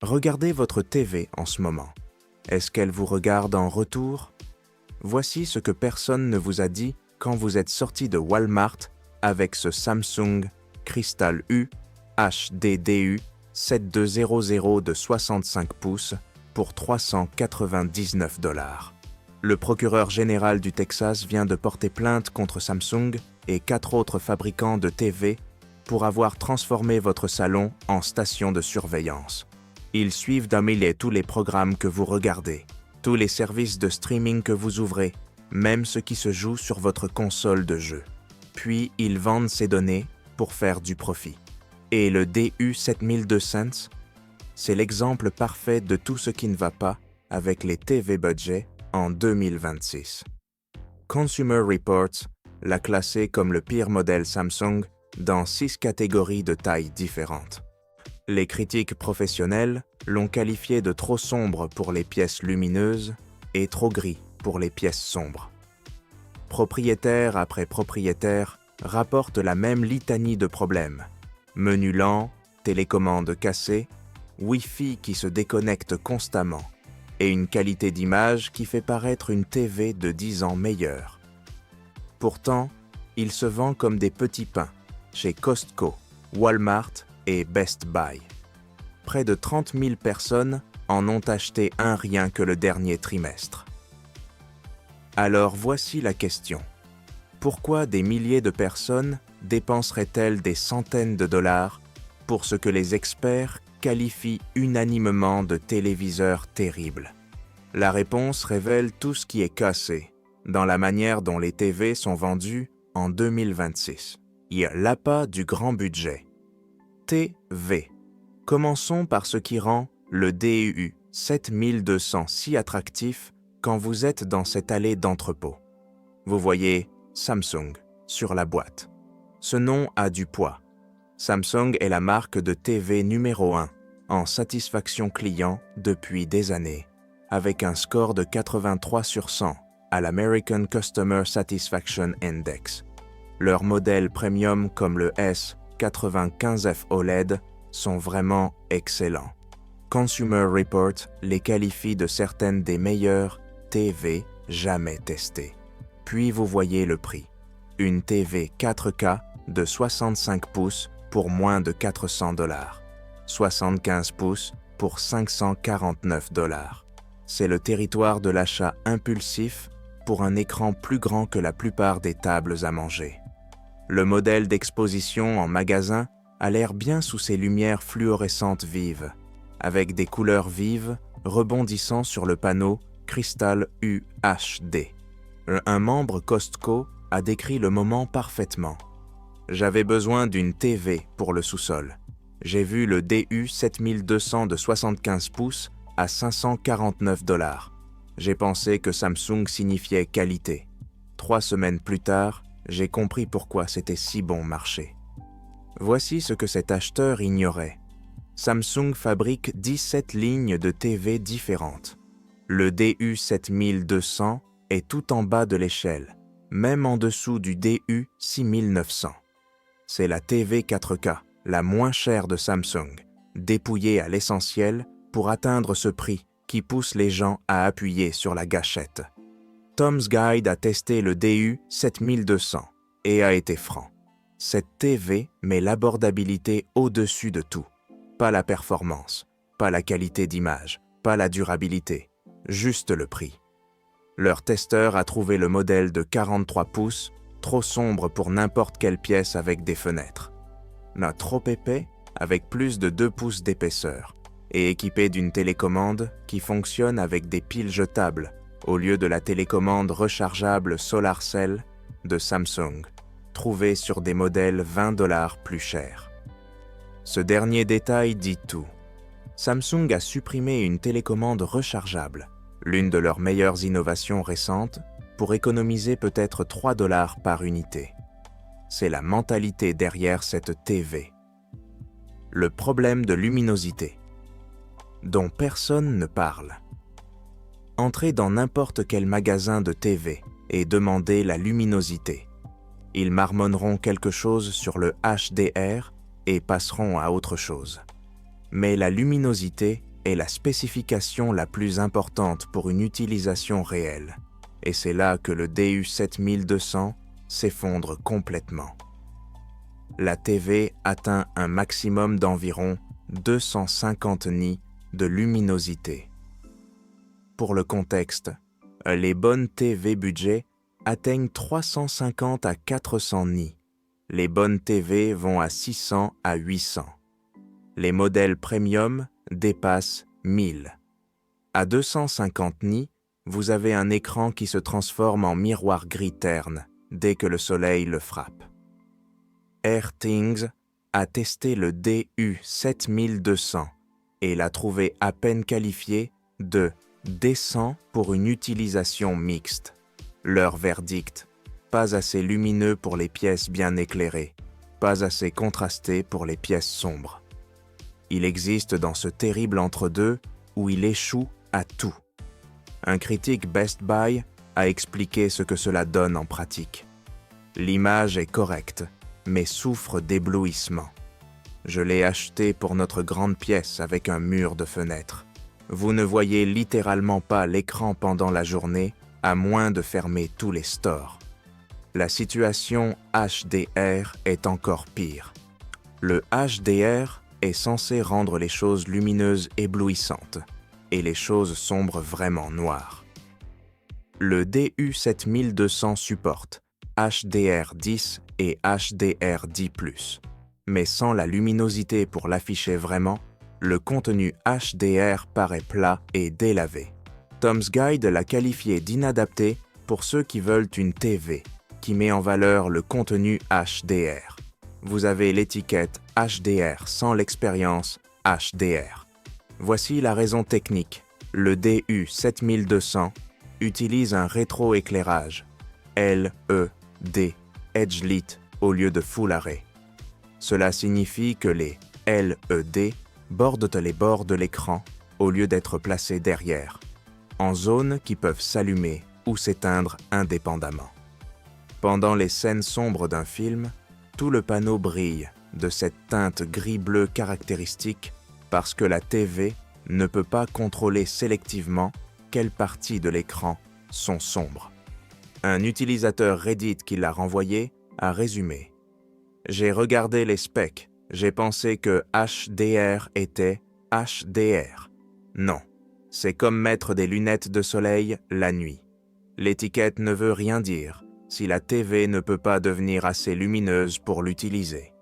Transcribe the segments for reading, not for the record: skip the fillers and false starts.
Regardez votre TV en ce moment. Est-ce qu'elle vous regarde en retour? Voici ce que personne ne vous a dit quand vous êtes sorti de Walmart avec ce Samsung Crystal U HDDU 7200 de 65 pouces pour 399 $. Le procureur général du Texas vient de porter plainte contre Samsung et 4 autres fabricants de TV pour avoir transformé votre salon en station de surveillance. Ils suivent d'un millier tous les programmes que vous regardez, tous les services de streaming que vous ouvrez, même ce qui se joue sur votre console de jeu. Puis ils vendent ces données pour faire du profit. Et le DU7200, c'est l'exemple parfait de tout ce qui ne va pas avec les TV budget en 2026. Consumer Reports l'a classé comme le pire modèle Samsung dans 6 catégories de tailles différentes. Les critiques professionnelles l'ont qualifié de trop sombre pour les pièces lumineuses et trop gris pour les pièces sombres. Propriétaire après propriétaire rapporte la même litanie de problèmes. Menu lent, télécommande cassée, Wi-Fi qui se déconnecte constamment et une qualité d'image qui fait paraître une TV de 10 ans meilleure. Pourtant, il se vend comme des petits pains chez Costco, Walmart et Best Buy. Près de 30 000 personnes en ont acheté un rien que le dernier trimestre. Alors voici la question. Pourquoi des milliers de personnes dépenseraient-elles des centaines de dollars pour ce que les experts qualifient unanimement de téléviseurs terribles? La réponse révèle tout ce qui est cassé dans la manière dont les TV sont vendues en 2026. Il y a l'appât du grand budget. TV. Commençons par ce qui rend le DU 7200 si attractif quand vous êtes dans cette allée d'entrepôt. Vous voyez Samsung sur la boîte. Ce nom a du poids. Samsung est la marque de TV numéro 1 en satisfaction client depuis des années, avec un score de 83 sur 100 à l'American Customer Satisfaction Index. Leurs modèles premium comme le S95F OLED sont vraiment excellents. Consumer Report les qualifie de certaines des meilleures TV jamais testées. Puis vous voyez le prix. Une TV 4K de 65 pouces pour moins de 400 $. 75 pouces pour 549 $. C'est le territoire de l'achat impulsif pour un écran plus grand que la plupart des tables à manger. Le modèle d'exposition en magasin a l'air bien sous ces lumières fluorescentes vives, avec des couleurs vives rebondissant sur le panneau Crystal UHD. Un membre Costco a décrit le moment parfaitement. J'avais besoin d'une TV pour le sous-sol. J'ai vu le DU 7200 de 75 pouces à 549 $. J'ai pensé que Samsung signifiait qualité. 3 semaines plus tard, j'ai compris pourquoi c'était si bon marché. Voici ce que cet acheteur ignorait. Samsung fabrique 17 lignes de TV différentes. Le DU 7200 est tout en bas de l'échelle, même en dessous du DU 6900. C'est la TV 4K, la moins chère de Samsung, dépouillée à l'essentiel pour atteindre ce prix qui pousse les gens à appuyer sur la gâchette. Tom's Guide a testé le DU 7200 et a été franc. Cette TV met l'abordabilité au-dessus de tout. Pas la performance, pas la qualité d'image, pas la durabilité, juste le prix. Leur testeur a trouvé le modèle de 43 pouces, trop sombre pour n'importe quelle pièce avec des fenêtres. Là, trop épais, avec plus de 2 pouces d'épaisseur, et équipé d'une télécommande qui fonctionne avec des piles jetables, au lieu de la télécommande rechargeable SolarCell de Samsung, trouvée sur des modèles 20 $ plus chers. Ce dernier détail dit tout. Samsung a supprimé une télécommande rechargeable, l'une de leurs meilleures innovations récentes, pour économiser peut-être 3 $ par unité. C'est la mentalité derrière cette TV. Le problème de luminosité, dont personne ne parle. Entrez dans n'importe quel magasin de TV et demandez la luminosité. Ils marmonneront quelque chose sur le HDR et passeront à autre chose. Mais la luminosité est la spécification la plus importante pour une utilisation réelle, et c'est là que le DU7200 s'effondre complètement. La TV atteint un maximum d'environ 250 nits de luminosité. Pour le contexte, les bonnes TV budget atteignent 350 à 400 nits. Les bonnes TV vont à 600 à 800. Les modèles premium dépassent 1000. À 250 nits, vous avez un écran qui se transforme en miroir gris terne dès que le soleil le frappe. Airthings a testé le DU7200 et l'a trouvé à peine qualifié de décent pour une utilisation mixte. Leur verdict, pas assez lumineux pour les pièces bien éclairées, pas assez contrasté pour les pièces sombres. Il existe dans ce terrible entre-deux où il échoue à tout. Un critique Best Buy a expliqué ce que cela donne en pratique. L'image est correcte, mais souffre d'éblouissement. Je l'ai acheté pour notre grande pièce avec un mur de fenêtres. Vous ne voyez littéralement pas l'écran pendant la journée, à moins de fermer tous les stores. La situation HDR est encore pire. Le HDR est censé rendre les choses lumineuses éblouissantes et les choses sombres vraiment noires. Le DU7200 supporte HDR10 et HDR10+, mais sans la luminosité pour l'afficher vraiment, le contenu HDR paraît plat et délavé. Tom's Guide l'a qualifié d'inadapté pour ceux qui veulent une TV qui met en valeur le contenu HDR. Vous avez l'étiquette HDR sans l'expérience HDR. Voici la raison technique. Le DU7200 utilise un rétroéclairage LED Edge-Lit au lieu de Full Array. Cela signifie que les LED bordent les bords de l'écran au lieu d'être placés derrière, en zones qui peuvent s'allumer ou s'éteindre indépendamment. Pendant les scènes sombres d'un film, tout le panneau brille de cette teinte gris-bleu caractéristique parce que la TV ne peut pas contrôler sélectivement quelles parties de l'écran sont sombres. Un utilisateur Reddit qui l'a renvoyé a résumé. « J'ai regardé les specs, j'ai pensé que HDR était HDR. Non, c'est comme mettre des lunettes de soleil la nuit. L'étiquette ne veut rien dire si la TV ne peut pas devenir assez lumineuse pour l'utiliser. »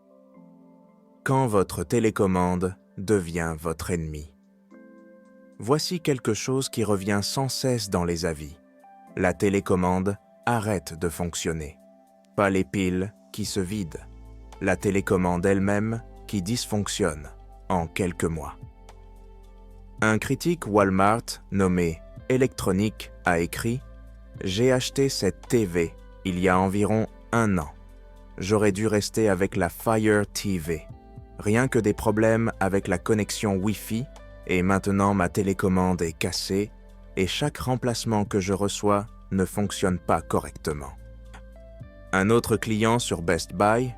Quand votre télécommande devient votre ennemi. Voici quelque chose qui revient sans cesse dans les avis. La télécommande arrête de fonctionner. Pas les piles qui se vident. La télécommande elle-même qui dysfonctionne en quelques mois. Un critique Walmart nommé Electronic a écrit « J'ai acheté cette TV il y a environ 1 an. J'aurais dû rester avec la Fire TV. Rien que des problèmes avec la connexion Wi-Fi et maintenant ma télécommande est cassée et chaque remplacement que je reçois ne fonctionne pas correctement. » Un autre client sur Best Buy,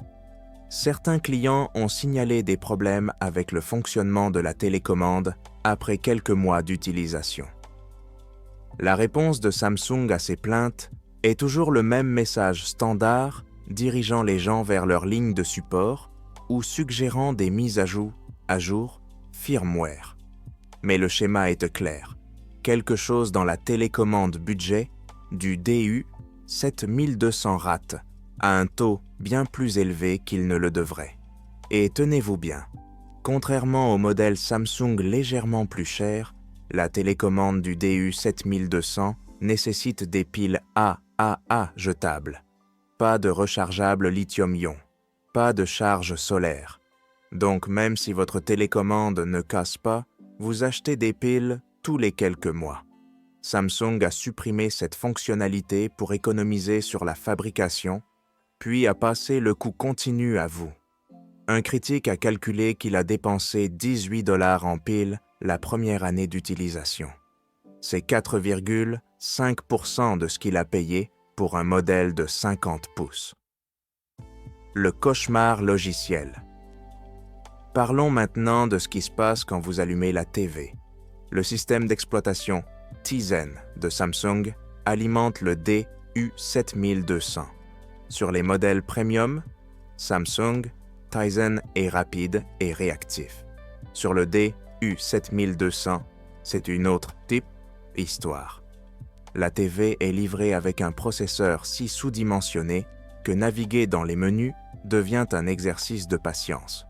certains clients ont signalé des problèmes avec le fonctionnement de la télécommande après quelques mois d'utilisation. La réponse de Samsung à ces plaintes est toujours le même message standard dirigeant les gens vers leur ligne de support ou suggérant des mises à jour firmware. Mais le schéma est clair. Quelque chose dans la télécommande budget du DU7200 rate à un taux bien plus élevé qu'il ne le devrait. Et tenez-vous bien, contrairement au modèle Samsung légèrement plus cher, la télécommande du DU7200 nécessite des piles AAA jetables, pas de rechargeable lithium-ion, pas de charge solaire. Donc même si votre télécommande ne casse pas, vous achetez des piles tous les quelques mois. Samsung a supprimé cette fonctionnalité pour économiser sur la fabrication, puis a passé le coût continu à vous. Un critique a calculé qu'il a dépensé 18 $ en piles la première année d'utilisation. C'est 4,5% de ce qu'il a payé pour un modèle de 50 pouces. Le cauchemar logiciel. Parlons maintenant de ce qui se passe quand vous allumez la TV. Le système d'exploitation Tizen de Samsung alimente le DU7200. Sur les modèles premium, Samsung, Tizen est rapide et réactif. Sur le DU7200, c'est une autre type histoire. La TV est livrée avec un processeur si sous-dimensionné que naviguer dans les menus devient un exercice de patience.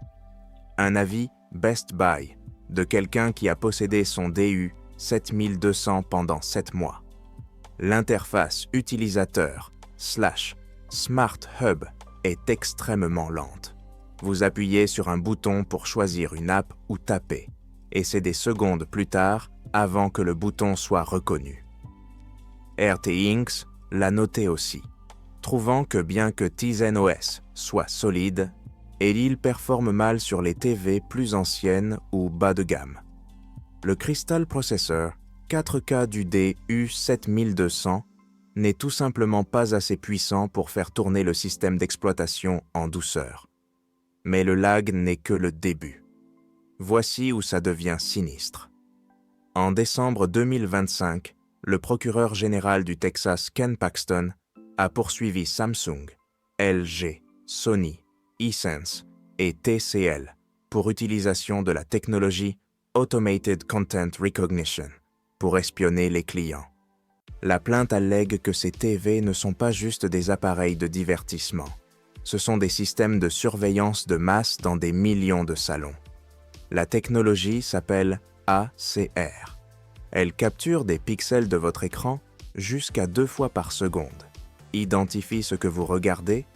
Un avis Best Buy de quelqu'un qui a possédé son DU7200 pendant 7 mois. L'interface utilisateur/Smart Hub est extrêmement lente. Vous appuyez sur un bouton pour choisir une app ou taper, et c'est des secondes plus tard avant que le bouton soit reconnu. RT Inc. l'a noté aussi, trouvant que bien que Tizen OS soit solide, il performe mal sur les TV plus anciennes ou bas de gamme. Le Crystal Processor 4K du DU7200 n'est tout simplement pas assez puissant pour faire tourner le système d'exploitation en douceur. Mais le lag n'est que le début. Voici où ça devient sinistre. En décembre 2025, le procureur général du Texas Ken Paxton a poursuivi Samsung, LG, Sony, Hisense et TCL pour utilisation de la technologie Automated Content Recognition pour espionner les clients. La plainte allègue que ces TV ne sont pas juste des appareils de divertissement. Ce sont des systèmes de surveillance de masse dans des millions de salons. La technologie s'appelle ACR. Elle capture des pixels de votre écran jusqu'à 2 fois par seconde, identifie ce que vous regardez,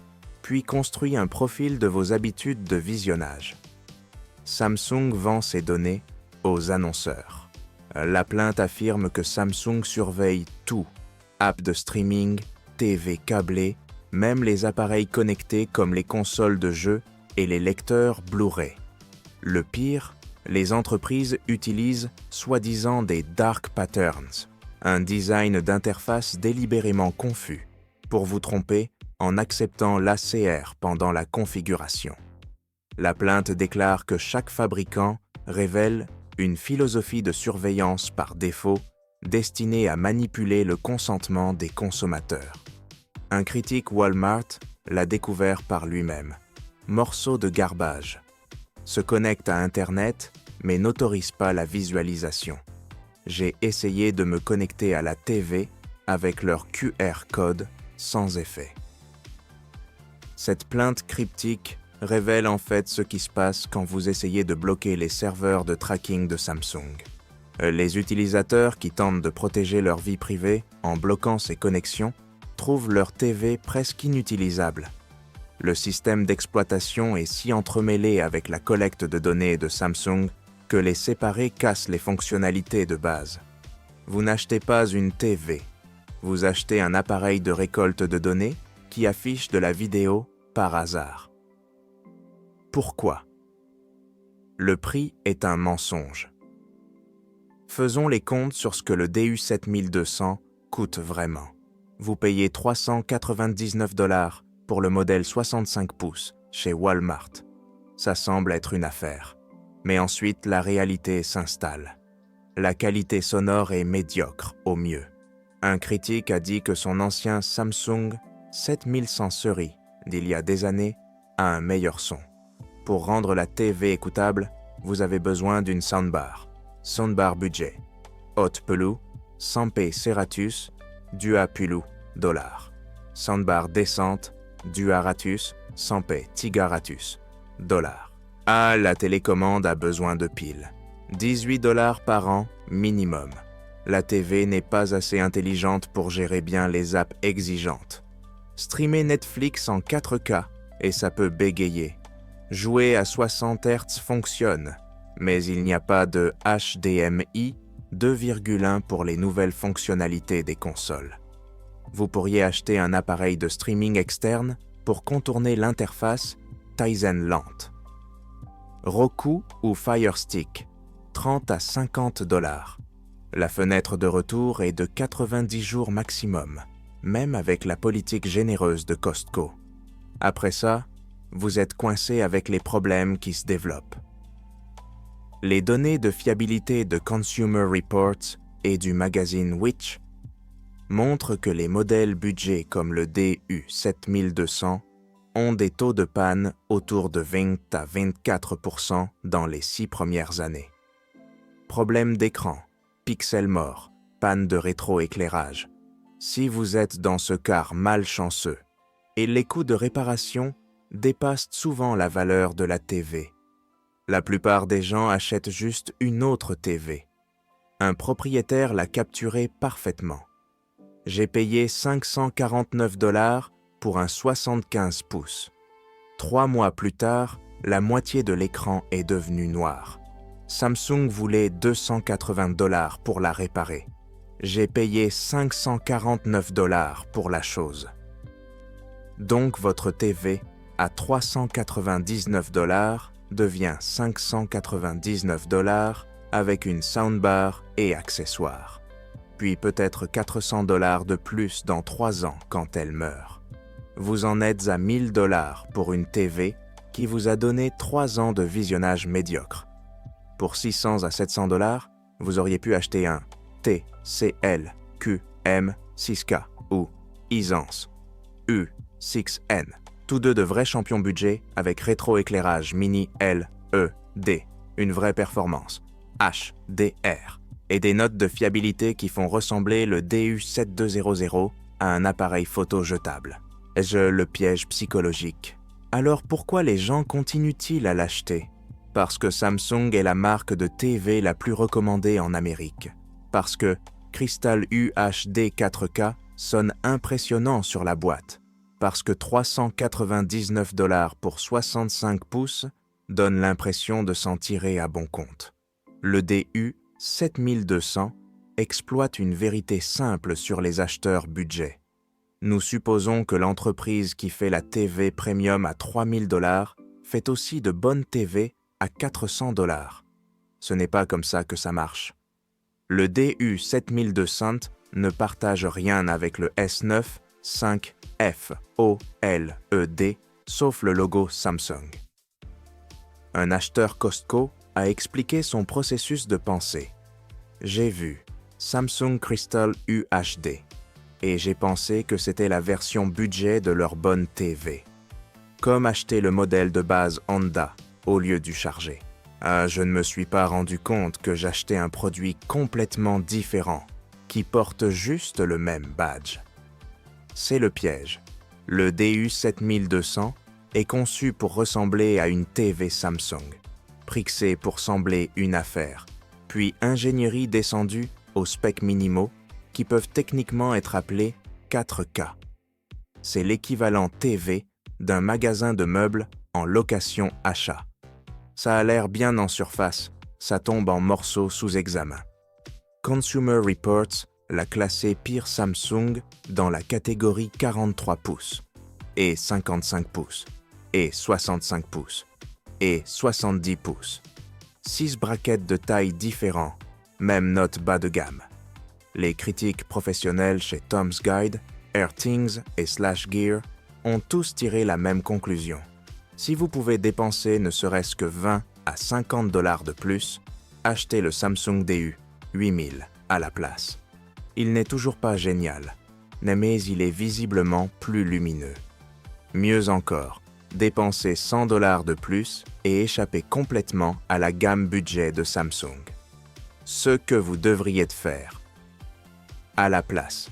puis construit un profil de vos habitudes de visionnage. Samsung vend ces données aux annonceurs. La plainte affirme que Samsung surveille tout, apps de streaming, TV câblées, même les appareils connectés comme les consoles de jeux et les lecteurs Blu-ray. Le pire, les entreprises utilisent soi-disant des dark patterns, un design d'interface délibérément confus, pour vous tromper en acceptant l'ACR pendant la configuration. La plainte déclare que chaque fabricant révèle une philosophie de surveillance par défaut destinée à manipuler le consentement des consommateurs. Un critique Walmart l'a découvert par lui-même. Morceau de garbage. Se connecte à Internet, mais n'autorise pas la visualisation. J'ai essayé de me connecter à la TV avec leur QR code sans effet. Cette plainte cryptique révèle en fait ce qui se passe quand vous essayez de bloquer les serveurs de tracking de Samsung. Les utilisateurs qui tentent de protéger leur vie privée en bloquant ces connexions trouvent leur TV presque inutilisable. Le système d'exploitation est si entremêlé avec la collecte de données de Samsung que les séparer casse les fonctionnalités de base. Vous n'achetez pas une TV, vous achetez un appareil de récolte de données qui affiche de la vidéo par hasard. Pourquoi ? Le prix est un mensonge. Faisons les comptes sur ce que le DU7200 coûte vraiment. Vous payez 399 $ pour le modèle 65 pouces chez Walmart. Ça semble être une affaire. Mais ensuite, la réalité s'installe. La qualité sonore est médiocre au mieux. Un critique a dit que son ancien Samsung 7100 série d'il y a des années a un meilleur son. Pour rendre la TV écoutable, vous avez besoin d'une soundbar. Soundbar budget. Haute Pelou, 100p Ceratus, Dua Pulu, $. Soundbar décente, Duaratus, 100p Tigaratus, $. Ah, la télécommande a besoin de piles. 18 $ par an, minimum. La TV n'est pas assez intelligente pour gérer bien les apps exigeantes. Streamer Netflix en 4K et ça peut bégayer. Jouer à 60 Hz fonctionne, mais il n'y a pas de HDMI 2.1 pour les nouvelles fonctionnalités des consoles. Vous pourriez acheter un appareil de streaming externe pour contourner l'interface Tizen lente. Roku ou Fire Stick, 30 à 50 $. La fenêtre de retour est de 90 jours maximum, même avec la politique généreuse de Costco. Après ça, vous êtes coincé avec les problèmes qui se développent. Les données de fiabilité de Consumer Reports et du magazine Which montrent que les modèles budget comme le DU7200 ont des taux de panne autour de 20 à 24% dans les 6 premières années. Problème d'écran, pixels morts, panne de rétroéclairage. Si vous êtes dans ce cas malchanceux, et les coûts de réparation dépassent souvent la valeur de la TV. La plupart des gens achètent juste une autre TV. Un propriétaire l'a capturé parfaitement. J'ai payé 549 $ pour un 75 pouces. 3 mois plus tard, la moitié de l'écran est devenue noire. Samsung voulait 280 $ pour la réparer. J'ai payé 549 $ pour la chose. Donc votre TV à 399 $ devient 599 $ avec une soundbar et accessoires. Puis peut-être 400 $ de plus dans 3 ans quand elle meurt. Vous en êtes à 1000 $ pour une TV qui vous a donné 3 ans de visionnage médiocre. Pour 600 à 700 $, vous auriez pu acheter un TCL QM6K ou Hisense U6N, tous deux de vrais champions budget avec rétroéclairage mini LED, une vraie performance, HDR, et des notes de fiabilité qui font ressembler le DU7200 à un appareil photo jetable. Est-ce le piège psychologique? Alors pourquoi les gens continuent-ils à l'acheter? Parce que Samsung est la marque de TV la plus recommandée en Amérique. Parce que Crystal UHD 4K sonne impressionnant sur la boîte. Parce que 399 $ pour 65 pouces donne l'impression de s'en tirer à bon compte. Le DU 7200 exploite une vérité simple sur les acheteurs budget. Nous supposons que l'entreprise qui fait la TV premium à 3000 $ fait aussi de bonnes TV à 400 $. Ce n'est pas comme ça que ça marche. Le DU7200 ne partage rien avec le S9 5F OLED, sauf le logo Samsung. Un acheteur Costco a expliqué son processus de pensée. J'ai vu Samsung Crystal UHD et j'ai pensé que c'était la version budget de leur bonne TV. Comme acheter le modèle de base Honda au lieu du chargé. Je ne me suis pas rendu compte que j'achetais un produit complètement différent qui porte juste le même badge. C'est le piège. Le DU7200 est conçu pour ressembler à une TV Samsung, prixé pour sembler une affaire, puis ingénierie descendue aux specs minimaux qui peuvent techniquement être appelés 4K. C'est l'équivalent TV d'un magasin de meubles en location-achat. Ça a l'air bien en surface, ça tombe en morceaux sous examen. Consumer Reports l'a classé pire Samsung dans la catégorie 43 pouces, et 55 pouces, et 65 pouces, et 70 pouces. 6 braquettes de tailles différents, même note bas de gamme. Les critiques professionnels chez Tom's Guide, Airthings et Slash Gear ont tous tiré la même conclusion. Si vous pouvez dépenser ne serait-ce que 20 à 50 $ de plus, achetez le Samsung DU 8000 à la place. Il n'est toujours pas génial, mais il est visiblement plus lumineux. Mieux encore, dépensez 100 $ de plus et échappez complètement à la gamme budget de Samsung. Ce que vous devriez faire. À la place.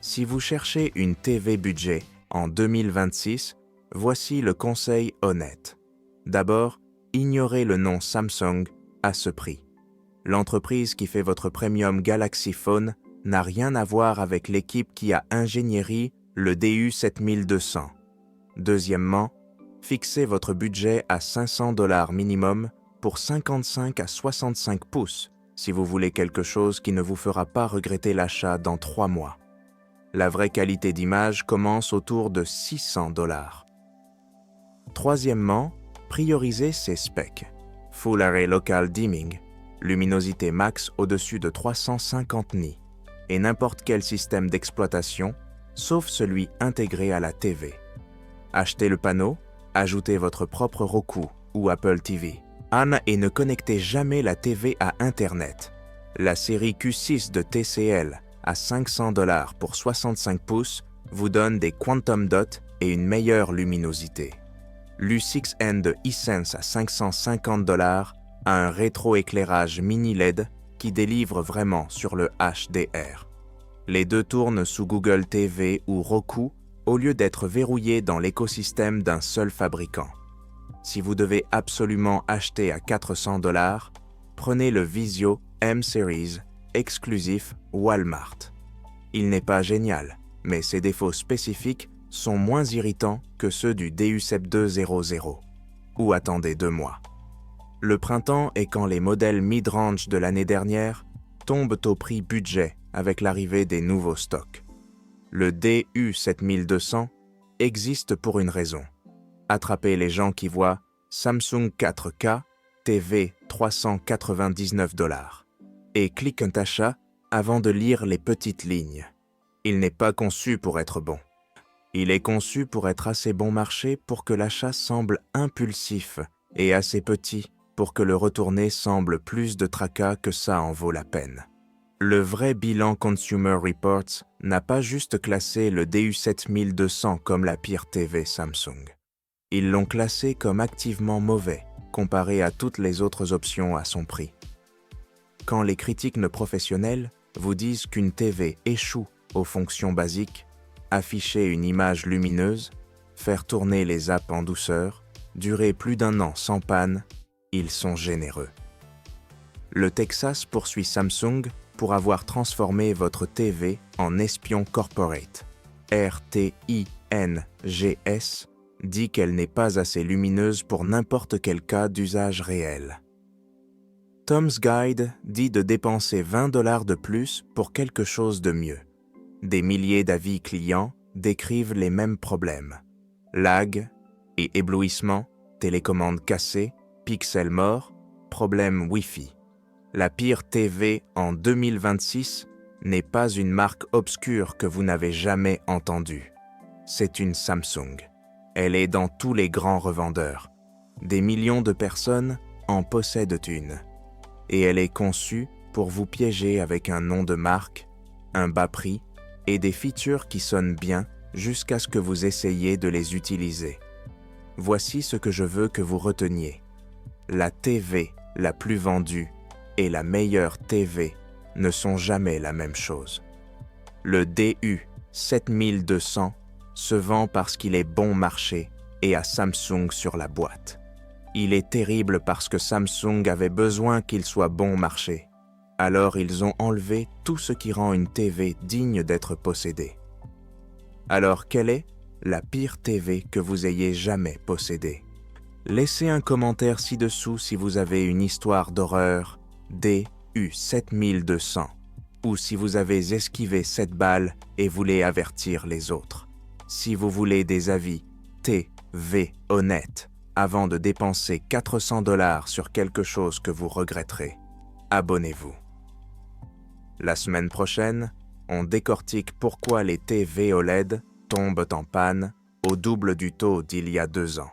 Si vous cherchez une TV budget en 2026, voici le conseil honnête. D'abord, ignorez le nom Samsung à ce prix. L'entreprise qui fait votre premium Galaxy Phone n'a rien à voir avec l'équipe qui a ingénierie le DU7200. Deuxièmement, fixez votre budget à 500 $ minimum pour 55 à 65 pouces si vous voulez quelque chose qui ne vous fera pas regretter l'achat dans 3 mois. La vraie qualité d'image commence autour de 600 $. Troisièmement, priorisez ses specs. Full Array Local Dimming, luminosité max au-dessus de 350 nits, et n'importe quel système d'exploitation, sauf celui intégré à la TV. Achetez le panneau, ajoutez votre propre Roku ou Apple TV. Et ne connectez jamais la TV à Internet. La série Q6 de TCL à $500 pour 65 pouces vous donne des Quantum Dot et une meilleure luminosité. L'U6N de Hisense à $550 a un rétroéclairage mini LED qui délivre vraiment sur le HDR. Les deux tournent sous Google TV ou Roku au lieu d'être verrouillés dans l'écosystème d'un seul fabricant. Si vous devez absolument acheter à $400, prenez le Vizio M-Series exclusif Walmart. Il n'est pas génial, mais ses défauts spécifiques sont moins irritants que ceux du DU-SEP 200. Ou attendez 2 mois. Le printemps est quand les modèles mid-range de l'année dernière tombent au prix budget avec l'arrivée des nouveaux stocks. Le DU7200 existe pour une raison. Attrapez les gens qui voient Samsung 4K, TV $399 et cliquent un achat avant de lire les petites lignes. Il n'est pas conçu pour être bon. Il est conçu pour être assez bon marché pour que l'achat semble impulsif et assez petit pour que le retourner semble plus de tracas que ça en vaut la peine. Le vrai bilan Consumer Reports n'a pas juste classé le DU7200 comme la pire TV Samsung. Ils l'ont classé comme activement mauvais comparé à toutes les autres options à son prix. Quand les critiques non professionnels vous disent qu'une TV échoue aux fonctions basiques, afficher une image lumineuse, faire tourner les apps en douceur, durer plus d'1 an sans panne, ils sont généreux. Le Texas poursuit Samsung pour avoir transformé votre TV en espion corporate. RTINGS dit qu'elle n'est pas assez lumineuse pour n'importe quel cas d'usage réel. Tom's Guide dit de dépenser $20 de plus pour quelque chose de mieux. Des milliers d'avis clients décrivent les mêmes problèmes. Lag et éblouissement, télécommande cassée, pixels morts, problème Wi-Fi. La pire TV en 2026 n'est pas une marque obscure que vous n'avez jamais entendue. C'est une Samsung. Elle est dans tous les grands revendeurs. Des millions de personnes en possèdent une. Et elle est conçue pour vous piéger avec un nom de marque, un bas prix et des features qui sonnent bien jusqu'à ce que vous essayiez de les utiliser. Voici ce que je veux que vous reteniez. La TV la plus vendue et la meilleure TV ne sont jamais la même chose. Le DU7200 se vend parce qu'il est bon marché et a Samsung sur la boîte. Il est terrible parce que Samsung avait besoin qu'il soit bon marché. Alors ils ont enlevé tout ce qui rend une TV digne d'être possédée. Alors quelle est la pire TV que vous ayez jamais possédée? Laissez un commentaire ci-dessous si vous avez une histoire d'horreur DU7200 ou si vous avez esquivé cette balle et voulez avertir les autres. Si vous voulez des avis TV honnêtes avant de dépenser $400 sur quelque chose que vous regretterez, abonnez-vous. La semaine prochaine, on décortique pourquoi les TV OLED tombent en panne au double du taux d'il y a 2 ans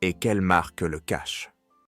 et quelle marque le cache.